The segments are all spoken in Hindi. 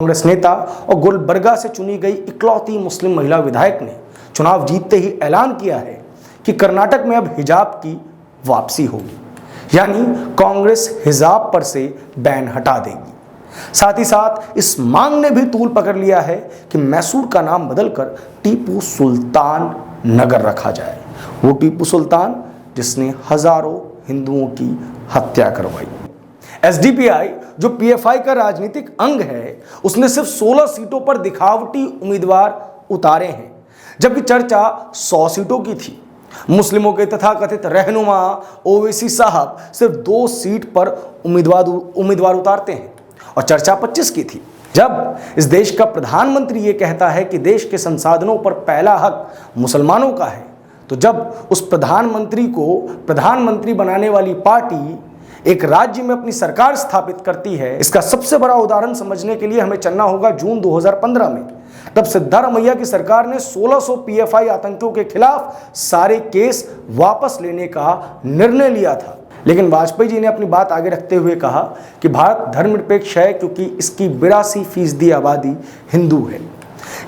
कांग्रेस नेता और गुलबर्गा से चुनी गई इकलौती मुस्लिम महिला विधायक ने चुनाव जीतते ही ऐलान किया है कि कर्नाटक में अब हिजाब की वापसी होगी, यानी कांग्रेस हिजाब पर से बैन हटा देगी। साथ ही साथ इस मांग ने भी तूल पकड़ लिया है कि मैसूर का नाम बदलकर टीपू सुल्तान नगर रखा जाए। वो टीपू सुल्तान जिसने हजारों हिंदुओं की हत्या करवाई। एसडीपीआई जो पीएफआई का राजनीतिक अंग है, उसने सिर्फ 16 सीटों पर दिखावटी उम्मीदवार उतारे हैं, जबकि चर्चा 100 सीटों की थी। मुस्लिमों के तथाकथित रहनुमा ओवैसी साहब सिर्फ 2 सीट पर उम्मीदवार उतारते हैं और चर्चा 25 की थी। जब इस देश का प्रधानमंत्री ये कहता है कि देश के संसाधनों पर पहला हक मुसलमानों का है, तो जब उस प्रधानमंत्री को प्रधानमंत्री बनाने वाली पार्टी एक राज्य में अपनी सरकार स्थापित करती है, इसका सबसे बड़ा उदाहरण समझने के लिए हमें चलना होगा जून 2015 में। तब सिद्धारमैया की सरकार ने 1600 पीएफआई आतंकियों के खिलाफ सारे केस वापस लेने का निर्णय लिया था। लेकिन वाजपेयी जी ने अपनी बात आगे रखते हुए कहा कि भारत धर्मनिरपेक्ष है क्योंकि इसकी 82% आबादी हिंदू है।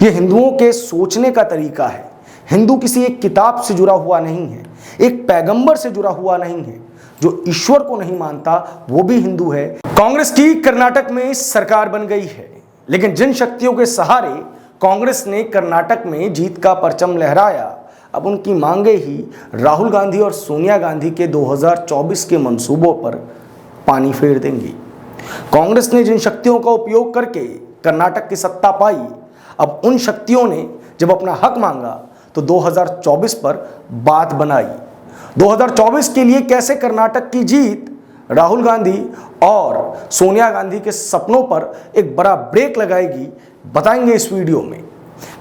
यह हिंदुओं के सोचने का तरीका है। हिंदू किसी एक किताब से जुड़ा हुआ नहीं है, एक पैगंबर से जुड़ा हुआ नहीं है। जो ईश्वर को नहीं मानता वो भी हिंदू है। कांग्रेस की कर्नाटक में सरकार बन गई है, लेकिन जिन शक्तियों के सहारे कांग्रेस ने कर्नाटक में जीत का परचम लहराया, अब उनकी मांगे ही राहुल गांधी और सोनिया गांधी के 2024 के मंसूबों पर पानी फेर देंगी। कांग्रेस ने जिन शक्तियों का उपयोग करके कर्नाटक की सत्ता पाई, अब उन शक्तियों ने जब अपना हक मांगा तो 2024 पर बात बनाई। 2024 के लिए कैसे कर्नाटक की जीत राहुल गांधी और सोनिया गांधी के सपनों पर एक बड़ा ब्रेक लगाएगी, बताएंगे इस वीडियो में।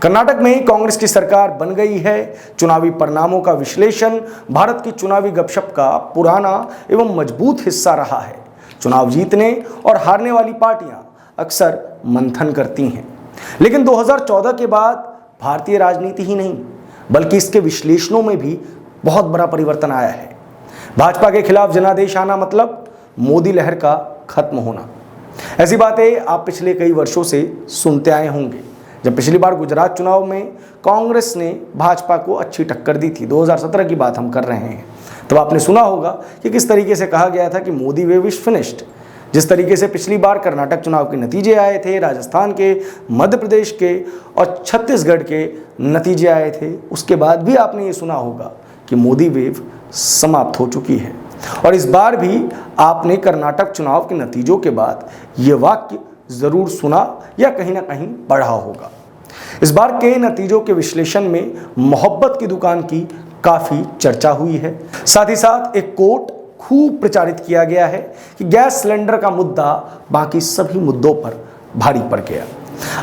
कर्नाटक में कांग्रेस की सरकार बन गई है। चुनावी परिणामों का विश्लेषण भारत की चुनावी गपशप का पुराना एवं मजबूत हिस्सा रहा है। चुनाव जीतने और हारने वाली पार्टियां अक्सर मंथन करती हैं, लेकिन 2014 के बाद भारतीय राजनीति ही नहीं बल्कि इसके विश्लेषणों में भी बहुत बड़ा परिवर्तन आया है। भाजपा के खिलाफ जनादेश आना मतलब मोदी लहर का खत्म होना। ऐसी बातें आप पिछले कई वर्षों से सुनते आए होंगे। जब पिछली बार गुजरात चुनाव में कांग्रेस ने भाजपा को अच्छी टक्कर दी थी, 2017 की बात हम कर रहे हैं, तब आपने सुना होगा कि किस तरीके से कहा गया था कि मोदी वेव इज फिनिश्ड। जिस तरीके से पिछली बार कर्नाटक चुनाव के नतीजे आए थे, राजस्थान के, मध्य प्रदेश के और छत्तीसगढ़ के नतीजे आए थे, उसके बाद भी आपने ये सुना होगा कि मोदी वेव समाप्त हो चुकी है। और इस बार भी आपने कर्नाटक चुनाव के नतीजों के बाद ये वाक्य जरूर सुना या कहीं ना कहीं पढ़ा होगा। इस बार के नतीजों के विश्लेषण में मोहब्बत की दुकान की काफी चर्चा हुई है। साथ ही साथ एक कोट खूब प्रचारित किया गया है कि गैस सिलेंडर का मुद्दा बाकी सभी मुद्दों पर भारी पड़ गया।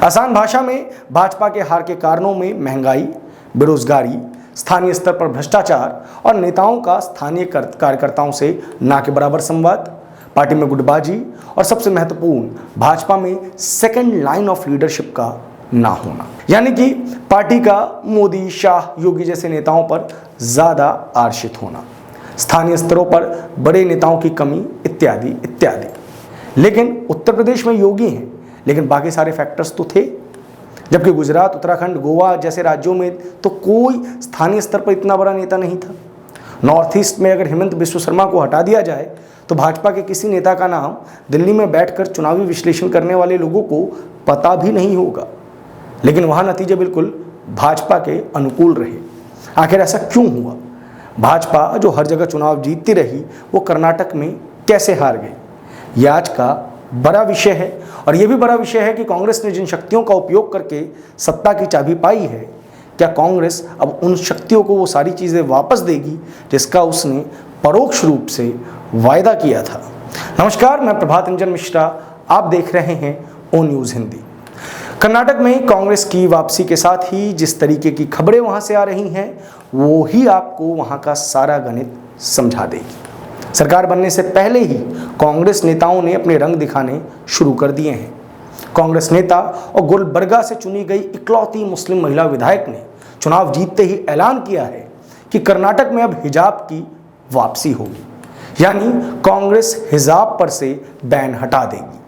आसान भाषा में भाजपा के हार के कारणों में महंगाई, बेरोजगारी, स्थानीय स्तर पर भ्रष्टाचार और नेताओं का स्थानीय कार्यकर्ताओं से ना के बराबर संवाद, पार्टी में गुटबाजी और सबसे महत्वपूर्ण भाजपा में सेकंड लाइन ऑफ लीडरशिप का ना होना, यानी कि पार्टी का मोदी, शाह, योगी जैसे नेताओं पर ज्यादा आश्रित होना, स्थानीय स्तरों पर बड़े नेताओं की कमी इत्यादि इत्यादि। लेकिन उत्तर प्रदेश में योगी हैं, लेकिन बाकी सारे फैक्टर्स तो थे, जबकि गुजरात, उत्तराखंड, गोवा जैसे राज्यों में तो कोई स्थानीय स्तर पर इतना बड़ा नेता नहीं था। नॉर्थ ईस्ट में अगर हेमंत बिस्व शर्मा को हटा दिया जाए तो भाजपा के किसी नेता का नाम दिल्ली में बैठकर चुनावी विश्लेषण करने वाले लोगों को पता भी नहीं होगा। लेकिन वहाँ नतीजे बिल्कुल भाजपा के अनुकूल रहे। आखिर ऐसा क्यों हुआ? भाजपा जो हर जगह चुनाव जीतती रही, वो कर्नाटक में कैसे हार गई? यह आज का बड़ा विषय है। और यह भी बड़ा विषय है कि कांग्रेस ने जिन शक्तियों का उपयोग करके सत्ता की चाबी पाई है, क्या कांग्रेस अब उन शक्तियों को वो सारी चीज़ें वापस देगी जिसका उसने परोक्ष रूप से वायदा किया था? नमस्कार, मैं प्रभात रंजन मिश्रा, आप देख रहे हैं ओ न्यूज़ हिंदी। कर्नाटक में कांग्रेस की वापसी के साथ ही जिस तरीके की खबरें वहां से आ रही हैं, वो ही आपको वहां का सारा गणित समझा देगी। सरकार बनने से पहले ही कांग्रेस नेताओं ने अपने रंग दिखाने शुरू कर दिए हैं। कांग्रेस नेता और गुलबर्गा से चुनी गई इकलौती मुस्लिम महिला विधायक ने चुनाव जीतते ही ऐलान किया है कि कर्नाटक में अब हिजाब की वापसी होगी, यानी कांग्रेस हिजाब पर से बैन हटा देगी।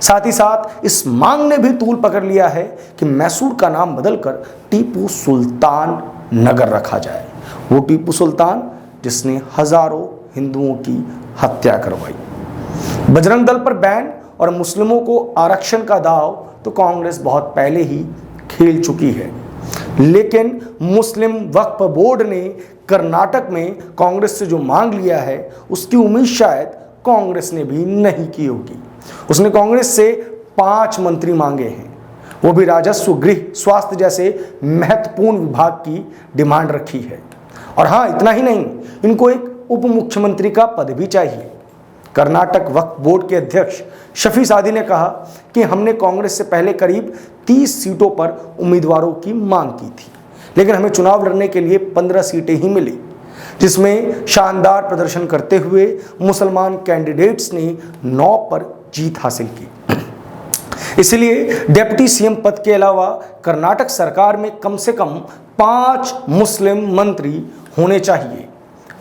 साथ ही साथ इस मांग ने भी तूल पकड़ लिया है कि मैसूर का नाम बदलकर टीपू सुल्तान नगर रखा जाए। वो टीपू सुल्तान जिसने हजारों हिंदुओं की हत्या करवाई। बजरंग दल पर बैन और मुस्लिमों को आरक्षण का दाव तो कांग्रेस बहुत पहले ही खेल चुकी है, लेकिन मुस्लिम वक्फ बोर्ड ने कर्नाटक में कांग्रेस से जो मांग लिया है उसकी उम्मीद शायद कांग्रेस ने भी नहीं की होगी। उसने कांग्रेस से 5 मंत्री मांगे हैं, वो भी राजस्व, गृह, स्वास्थ्य जैसे महत्वपूर्ण विभाग की डिमांड रखी है। और हाँ, इतना ही नहीं, इनको एक उप मुख्यमंत्री का पद भी चाहिए। कर्नाटक वक्फ बोर्ड के अध्यक्ष शफी सादी ने कहा कि हमने कांग्रेस से पहले करीब 30 सीटों पर उम्मीदवारों की मांग की थी, लेकिन हमें चुनाव लड़ने के लिए 15 सीटें ही मिली, जिसमें शानदार प्रदर्शन करते हुए मुसलमान कैंडिडेट्स ने 9 पर जीत हासिल की। इसलिए डिप्टी सीएम पद के अलावा कर्नाटक सरकार में कम से कम 5 मुस्लिम मंत्री होने चाहिए,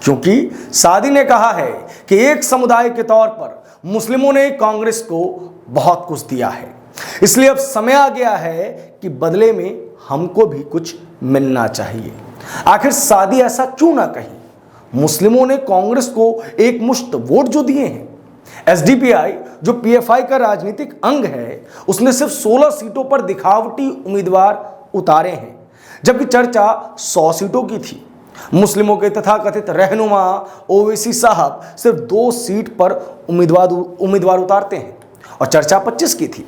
क्योंकि सादी ने कहा है कि एक समुदाय के तौर पर मुस्लिमों ने कांग्रेस को बहुत कुछ दिया है, इसलिए अब समय आ गया है कि बदले में हमको भी कुछ मिलना चाहिए। आखिर सादी ऐसा क्यों ना कही? मुस्लिमों ने कांग्रेस को एक मुश्त वोट जो दिए हैं। एसडीपीआई जो पीएफआई का राजनीतिक अंग है, उसने सिर्फ 16 सीटों पर दिखावटी उम्मीदवार उतारे हैं, जबकि चर्चा 100 सीटों की थी। मुस्लिमों के तथाकथित रहनुमा ओवैसी साहब सिर्फ 2 सीट पर उम्मीदवार उतारते हैं और चर्चा 25 की थी।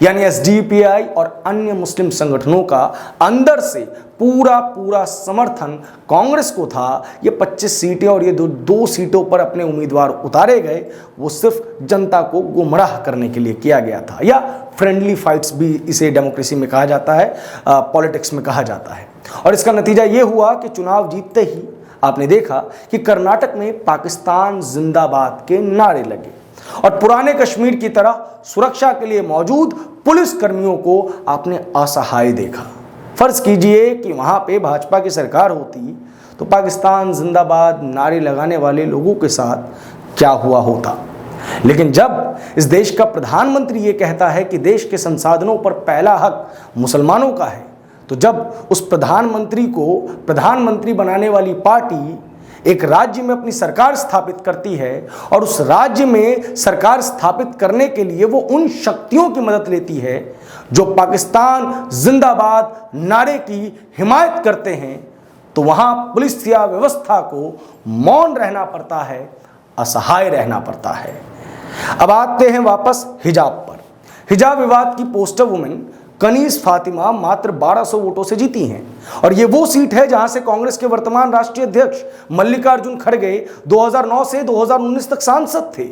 यानी एसडीपीआई और अन्य मुस्लिम संगठनों का अंदर से पूरा समर्थन कांग्रेस को था। ये 25 सीटें और ये 2 सीटों पर अपने उम्मीदवार उतारे गए, वो सिर्फ जनता को गुमराह करने के लिए किया गया था, या फ्रेंडली फाइट्स भी इसे डेमोक्रेसी में कहा जाता है, पॉलिटिक्स में कहा जाता है। और इसका नतीजा ये हुआ कि चुनाव जीतते ही आपने देखा कि कर्नाटक में पाकिस्तान जिंदाबाद के नारे लगे और पुराने कश्मीर की तरह सुरक्षा के लिए मौजूद पुलिस कर्मियों को आपने असहाय देखा। फर्ज कीजिए कि वहां पे भाजपा की सरकार होती तो पाकिस्तान जिंदाबाद नारे लगाने वाले लोगों के साथ क्या हुआ होता। लेकिन जब इस देश का प्रधानमंत्री ये कहता है कि देश के संसाधनों पर पहला हक मुसलमानों का है, तो जब उस प्रधानमंत्री को प्रधानमंत्री बनाने वाली पार्टी एक राज्य में अपनी सरकार स्थापित करती है और उस राज्य में सरकार स्थापित करने के लिए वो उन शक्तियों की मदद लेती है जो पाकिस्तान जिंदाबाद नारे की हिमायत करते हैं, तो वहां पुलिस या व्यवस्था को मौन रहना पड़ता है, असहाय रहना पड़ता है। अब आते हैं वापस हिजाब पर। हिजाब विवाद की पोस्टर वुमेन कनीज फातिमा मात्र 1200 वोटों से जीती हैं और ये वो सीट है जहां से कांग्रेस के वर्तमान राष्ट्रीय अध्यक्ष मल्लिकार्जुन खड़गे 2009 से 2019 तक सांसद थे।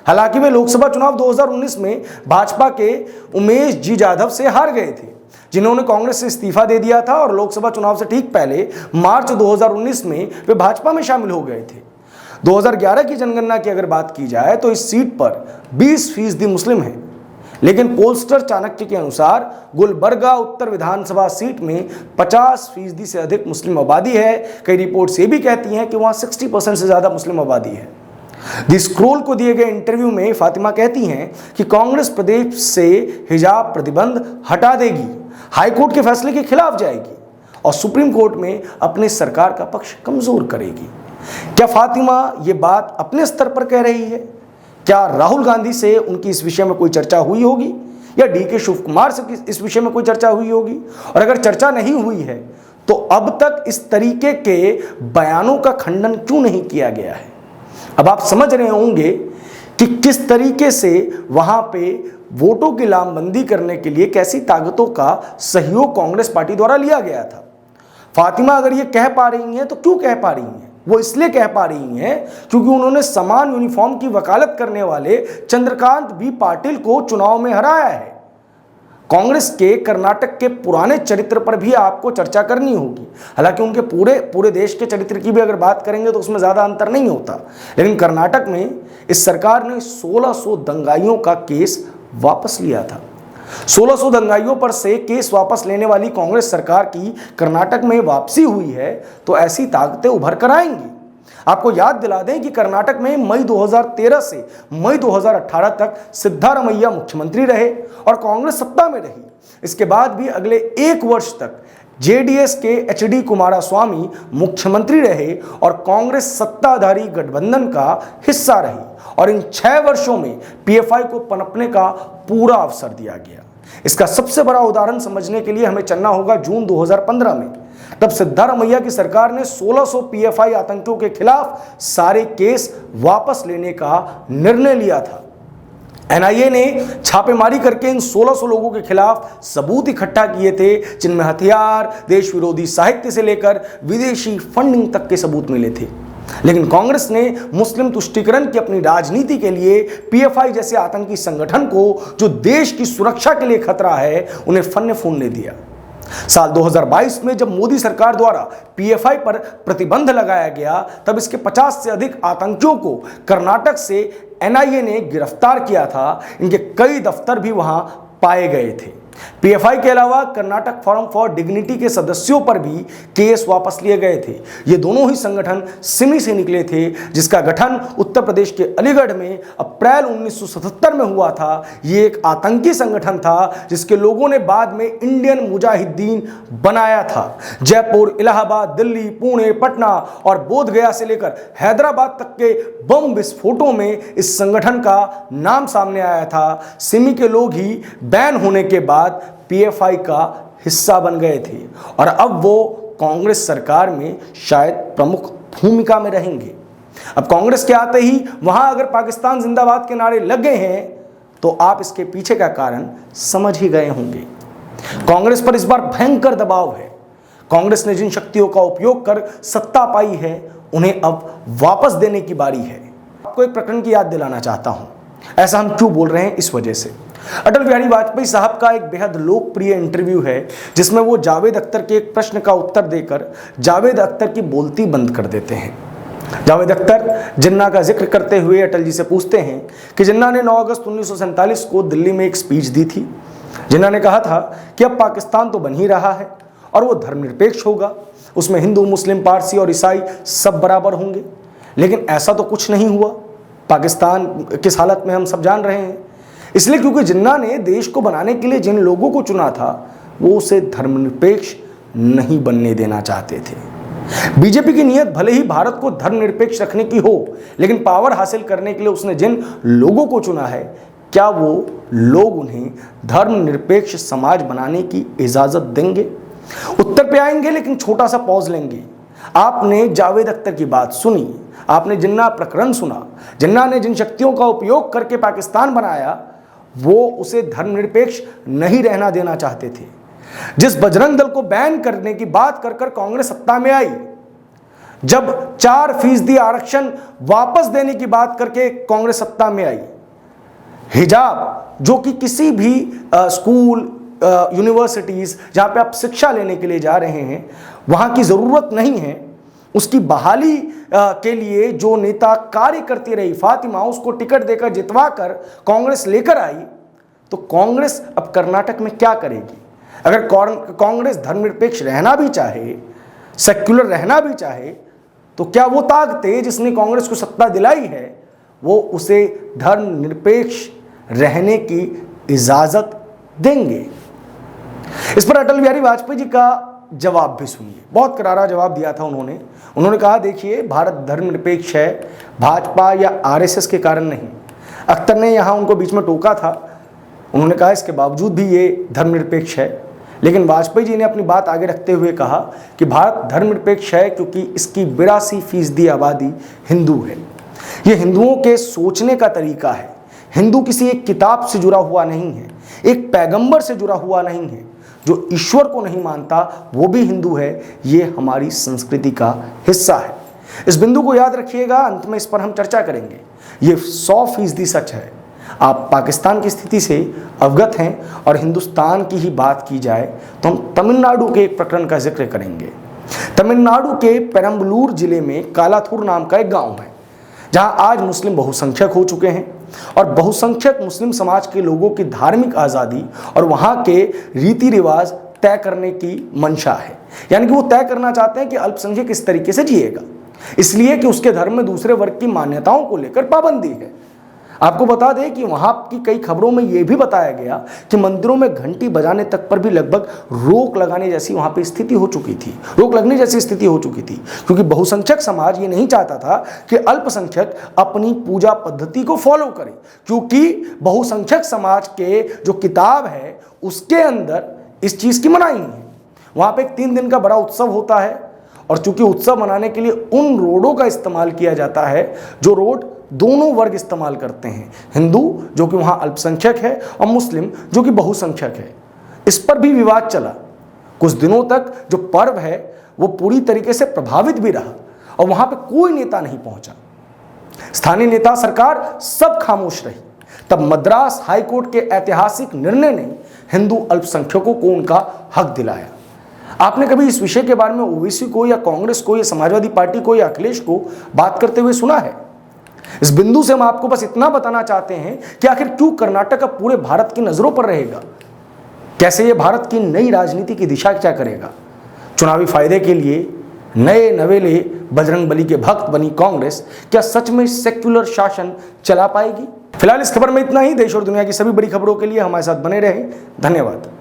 हालांकि वे लोकसभा चुनाव 2019 में भाजपा के उमेश जी जाधव से हार गए थे, जिन्होंने कांग्रेस से इस्तीफा दे दिया था और लोकसभा चुनाव से ठीक पहले मार्च 2019 में वे भाजपा में शामिल हो गए थे। 2011 की जनगणना की अगर बात की जाए तो इस सीट पर 20% मुस्लिम हैं, लेकिन पोलस्टर चाणक्य के अनुसार गुलबर्गा उत्तर विधानसभा सीट में 50% से अधिक मुस्लिम आबादी है। कई रिपोर्ट्स ये भी कहती हैं कि वहां 60% से ज्यादा मुस्लिम आबादी है। द स्क्रोल को दिए गए इंटरव्यू में फातिमा कहती हैं कि कांग्रेस प्रदेश से हिजाब प्रतिबंध हटा देगी, हाईकोर्ट के फैसले के खिलाफ जाएगी और सुप्रीम कोर्ट में अपने सरकार का पक्ष कमजोर करेगी। क्या फातिमा ये बात अपने स्तर पर कह रही है? क्या राहुल गांधी से उनकी इस विषय में कोई चर्चा हुई होगी या डीके शिव कुमार से इस विषय में कोई चर्चा हुई होगी? और अगर चर्चा नहीं हुई है तो अब तक इस तरीके के बयानों का खंडन क्यों नहीं किया गया है? अब आप समझ रहे होंगे कि किस तरीके से वहां पे वोटों की लामबंदी करने के लिए कैसी ताकतों का सहयोग कांग्रेस पार्टी द्वारा लिया गया था। फातिमा अगर ये कह पा रही हैं तो क्यों कह पा रही हैं? वो इसलिए कह पा रही हैं क्योंकि उन्होंने समान यूनिफॉर्म की वकालत करने वाले चंद्रकांत बी पाटिल को चुनाव में हराया है। कांग्रेस के कर्नाटक के पुराने चरित्र पर भी आपको चर्चा करनी होगी। हालांकि उनके पूरे देश के चरित्र की भी अगर बात करेंगे तो उसमें ज्यादा अंतर नहीं होता, लेकिन कर्नाटक में इस सरकार ने 1600 दंगाइयों का केस वापस लिया था। 1600 दंगाइयों पर से केस वापस लेने वाली कांग्रेस सरकार की कर्नाटक में वापसी हुई है तो ऐसी ताकतें उभर कर आएंगी। आपको याद दिला दें कि कर्नाटक में मई 2013 से मई 2018 तक सिद्धारमैया मुख्यमंत्री रहे और कांग्रेस सत्ता में रही। इसके बाद भी अगले 1 वर्ष तक जेडीएस के एचडी कुमारस्वामी मुख्यमंत्री रहे और कांग्रेस सत्ताधारी गठबंधन का हिस्सा रही और इन 6 वर्षों में पीएफआई को पनपने का पूरा अवसर दिया गया। इसका सबसे बड़ा उदाहरण समझने के लिए हमें चलना होगा जून 2015 में। तब सिद्धारमैया की सरकार ने 1600 पीएफआई आतंकियों के खिलाफ सारे केस वापस लेने का निर्णय लिया था। एनआईए ने छापेमारी करके इन 1600 लोगों के खिलाफ सबूत इकट्ठा किए थे, जिनमें हथियार, देश विरोधी साहित्य से लेकर विदेशी फंडिंग तक के सबूत मिले थे। लेकिन कांग्रेस ने मुस्लिम तुष्टीकरण की अपनी राजनीति के लिए पीएफआई जैसे आतंकी संगठन को, जो देश की सुरक्षा के लिए खतरा है, उन्हें फन्ने फूंकने दिया। साल 2022 में जब मोदी सरकार द्वारा पीएफआई पर प्रतिबंध लगाया गया, तब इसके 50 से अधिक आतंकियों को कर्नाटक से एनआईए ने गिरफ्तार किया था। इनके कई दफ्तर भी वहां पाए गए थे। पीएफआई के अलावा कर्नाटक फोरम फॉर डिग्निटी के सदस्यों पर भी केस वापस लिए गए थे। ये दोनों ही संगठन सिमी से निकले थे, जिसका गठन उत्तर प्रदेश के अलीगढ़ में अप्रैल 1977 में हुआ था। ये एक आतंकी संगठन था जिसके लोगों ने बाद में इंडियन मुजाहिदीन बनाया था। जयपुर, इलाहाबाद, दिल्ली, पुणे, पटना और बोधगया से लेकर हैदराबाद तक के बम विस्फोटों में इस संगठन का नाम सामने आया था। सिमी के लोग ही बैन होने के बाद पीएफआई का हिस्सा बन गए थे और अब वो कांग्रेस सरकार में शायद प्रमुख भूमिका में रहेंगे। अब कांग्रेस के आते ही वहां अगर पाकिस्तान जिंदाबाद के नारे लग गए हैं तो आप इसके पीछे का कारण समझ ही गए होंगे। कांग्रेस पर इस बार भयंकर दबाव है। कांग्रेस ने जिन शक्तियों का उपयोग कर सत्ता पाई है, उन्हें अब वापस देने की बारी है। आपको एक प्रकरण की याद दिलाना चाहता हूं। ऐसा हम क्यों बोल रहे हैं? इस वजह से अटल बिहारी वाजपेयी साहब का एक बेहद लोकप्रिय इंटरव्यू है, जिसमें वो जावेद अख्तर के एक प्रश्न का उत्तर देकर जावेद अख्तर की बोलती बंद कर देते हैं। जावेद अख्तर जिन्ना का जिक्र करते हुए अटल जी से पूछते हैं कि जिन्ना ने 9 अगस्त 1947 को दिल्ली में एक स्पीच दी थी। जिन्ना ने कहा था कि अब पाकिस्तान तो बन ही रहा है और वो धर्मनिरपेक्ष होगा, उसमें हिंदू, मुस्लिम, पारसी और ईसाई सब बराबर होंगे। लेकिन ऐसा तो कुछ नहीं हुआ। पाकिस्तान किस हालत में हम सब जान रहे हैं। इसलिए क्योंकि जिन्ना ने देश को बनाने के लिए जिन लोगों को चुना था, वो उसे धर्मनिरपेक्ष नहीं बनने देना चाहते थे। बीजेपी की नीयत भले ही भारत को धर्मनिरपेक्ष रखने की हो, लेकिन पावर हासिल करने के लिए उसने जिन लोगों को चुना है, क्या वो लोग उन्हें धर्मनिरपेक्ष समाज बनाने की इजाजत देंगे? उत्तर पे आएंगे, लेकिन छोटा सा पॉज लेंगे। आपने जावेद अख्तर की बात सुनी, आपने जिन्ना प्रकरण सुना। जिन्ना ने जिन शक्तियों का उपयोग करके पाकिस्तान बनाया, वो उसे धर्मनिरपेक्ष नहीं रहना देना चाहते थे। जिस बजरंग दल को बैन करने की बात कर कांग्रेस सत्ता में आई, जब 4% आरक्षण वापस देने की बात करके कांग्रेस सत्ता में आई, हिजाब जो कि किसी भी स्कूल, यूनिवर्सिटीज जहां पे आप शिक्षा लेने के लिए जा रहे हैं, वहां की जरूरत नहीं है, उसकी बहाली के लिए जो नेता कार्य करती रही फातिमा, उसको टिकट देकर जितवा कर कांग्रेस लेकर आई, तो कांग्रेस अब कर्नाटक में क्या करेगी? अगर कांग्रेस धर्मनिरपेक्ष रहना भी चाहे, सेक्युलर रहना भी चाहे, तो क्या वो ताकतें जिसने कांग्रेस को सत्ता दिलाई है, वो उसे धर्मनिरपेक्ष रहने की इजाजत देंगे? इस पर अटल बिहारी वाजपेयी जी का जवाब भी सुनिए। बहुत करारा जवाब दिया था उन्होंने कहा, देखिए, भारत धर्मनिरपेक्ष है, भाजपा या आरएसएस के कारण नहीं। अख्तर ने यहाँ उनको बीच में टोका था। उन्होंने कहा इसके बावजूद भी ये धर्मनिरपेक्ष है। लेकिन वाजपेयी जी ने अपनी बात आगे रखते हुए कहा कि भारत धर्मनिरपेक्ष है क्योंकि इसकी 82% आबादी हिंदू है। ये हिंदुओं के सोचने का तरीका है। हिंदू किसी एक किताब से जुड़ा हुआ नहीं है, एक पैगंबर से जुड़ा हुआ नहीं है। जो ईश्वर को नहीं मानता वो भी हिंदू है। ये हमारी संस्कृति का हिस्सा है। इस बिंदु को याद रखिएगा, अंत में इस पर हम चर्चा करेंगे। ये 100% सच है। आप पाकिस्तान की स्थिति से अवगत हैं और हिंदुस्तान की ही बात की जाए तो हम तमिलनाडु के एक प्रकरण का जिक्र करेंगे। तमिलनाडु के पेरम्बलूर जिले में कालाथुर नाम का एक गांव है, जहां आज मुस्लिम बहुसंख्यक हो चुके हैं और बहुसंख्यक मुस्लिम समाज के लोगों की धार्मिक आज़ादी और वहां के रीति रिवाज तय करने की मंशा है। यानी कि वो तय करना चाहते हैं कि अल्पसंख्यक इस तरीके से जिएगा। इसलिए कि उसके धर्म में दूसरे वर्ग की मान्यताओं को लेकर पाबंदी है। आपको बता दें कि वहां की कई खबरों में यह भी बताया गया कि मंदिरों में घंटी बजाने तक पर भी लगभग रोक लगाने जैसी वहां पे स्थिति हो चुकी थी, रोक लगने जैसी स्थिति हो चुकी थी, क्योंकि बहुसंख्यक समाज ये नहीं चाहता था कि अल्पसंख्यक अपनी पूजा पद्धति को फॉलो करे, क्योंकि बहुसंख्यक समाज के जो किताब है उसके अंदर इस चीज की मनाही है। वहां पे एक 3 दिन का बड़ा उत्सव होता है और चूंकि उत्सव मनाने के लिए उन रोडों का इस्तेमाल किया जाता है जो रोड दोनों वर्ग इस्तेमाल करते हैं, हिंदू जो कि वहां अल्पसंख्यक है और मुस्लिम जो कि बहुसंख्यक है। इस पर भी विवाद चला। कुछ दिनों तक जो पर्व है वो पूरी तरीके से प्रभावित भी रहा और वहां पे कोई नेता नहीं पहुंचा। स्थानीय नेता, सरकार सब खामोश रही। तब मद्रास हाईकोर्ट के ऐतिहासिक निर्णय ने हिंदू अल्पसंख्यकों को उनका हक दिलाया। आपने कभी इस विषय के बारे में ओबीसी को या कांग्रेस को या समाजवादी पार्टी को या अखिलेश को बात करते हुए सुना है? इस बिंदु से हम आपको बस इतना बताना चाहते हैं कि आखिर क्यों कर्नाटक अब पूरे भारत की नजरों पर रहेगा, कैसे यह भारत की नई राजनीति की दिशा क्या करेगा। चुनावी फायदे के लिए नए नवेले बजरंगबली के भक्त बनी कांग्रेस क्या सच में सेक्युलर शासन चला पाएगी? फिलहाल इस खबर में इतना ही। देश और दुनिया की सभी बड़ी खबरों के लिए हमारे साथ बने रहें। धन्यवाद।